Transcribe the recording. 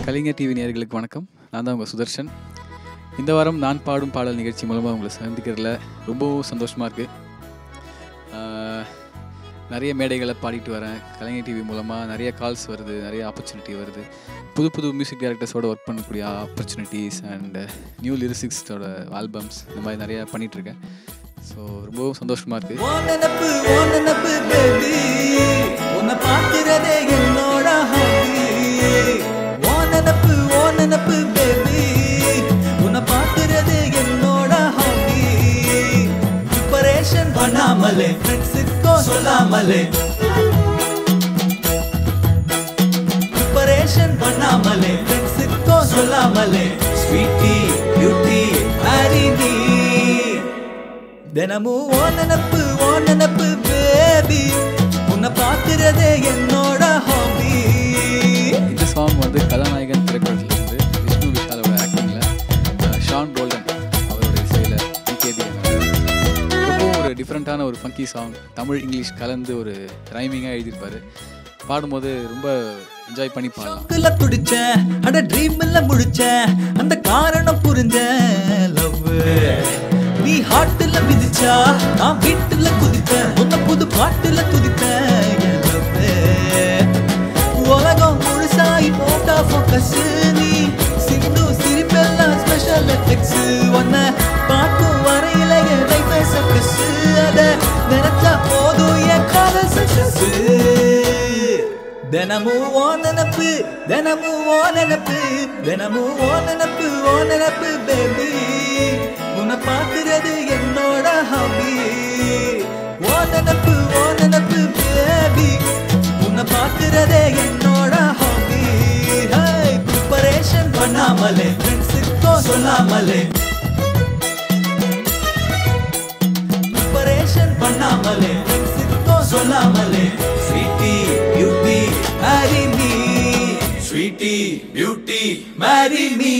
கலைஞர் TV நேயர்களுக்கு வணக்கம். நான் தான் உங்கள் சுதர்ஷன். இந்த வாரம் நான் பாடும் பாடல் நிகழ்ச்சி மூலமாக உங்களை சந்திக்கிறதுல ரொம்பவும் சந்தோஷமாக இருக்குது. நிறைய மேடைகளை பாடிட்டு வரேன். கலைஞர் டிவி மூலமாக நிறைய கால்ஸ் வருது, நிறைய ஆப்பர்ச்சுனிட்டி வருது. புது புது மியூசிக் டைரக்டர்ஸோடு ஒர்க் பண்ணக்கூடிய ஆப்பர்ச்சுனிட்டிஸ் அண்ட் நியூ லிரிசிக்ஸோட ஆல்பம்ஸ் இந்த மாதிரி நிறையா பண்ணிகிட்ருக்கேன். ஸோ ரொம்பவும் சந்தோஷமாக இருக்குது. பண்ணாமலே ஃப்ரெண்ட்ஸுக்கோ சொல்லாமலே ப்ரிப்பரேஷன் பண்ணாமலே ஃப்ரெண்ட்ஸுக்கோ சொல்லாமலே ஸ்வீட்டி பியூட்டி மேரி மீ தினமும் ஓ நினப்பு பேபி உன்னை பார்க்கிறதே என்னோட ஹாபி. இந்த சாங் வந்து கதாநாயகன் திரைப்படத்திலிருந்து விஷ்ணு விஷாலோட ஆக்டிங்கில் ஷான் கோல்டன் அவரோட இசையில் ஒரு டிஃப்ரெண்ட்டான ஒரு ஃபங்கி சாங், தமிழ் இங்கிலீஷ் கலந்து ஒரு ரைமிங்காக எழுதியிருப்பாரு. பாடும்போது ரொம்ப என்ஜாய் பண்ணி பாடலாம். துடிச்சேன் அட ட்ரீம்ல முடிச்சேன் அந்த காரணம் புரிஞ்ச லவ் நீ ஹார்ட்ல மிதிச்சா நான் வீட்டுல குதிப்பேன் உன்ன புது பாட்டுல துதிப்பேன் உலகம் முழுசாய் போட்டா ஃபோக்கஸ் நீ சிந்து சிரிப்பெல்லாம் ஸ்பெஷல் எஃபெக்ட்ஸ் ஒன்ன பார்க்கும் வரையில என் லைஃப் சக்சஸ் அத நினைச்சா போதும் என் காதல் சக்சஸ். தினமும் ஓ நினப்பு தினமும் ஓ நினப்பு தினமும் ஓ நினப்பு ஓ நினப்பு பேபி உன்னை பார்க்கிறது என்னோட ஹாபி. ஓ நினப்பு பேபி உன்னை பார்க்கிறதே என்னோட ஹாபி. ப்ரிப்பரேஷன் பண்ணாமலே ஃப்ரெண்ட்ஸுக்கோ சொல்லாமலே ப்ரிப்பரேஷன் பண்ணாமலே ஃப்ரெண்ட்ஸுக்கோ சொல்லாமலே sweetie beauty marry me, sweetie beauty marry me.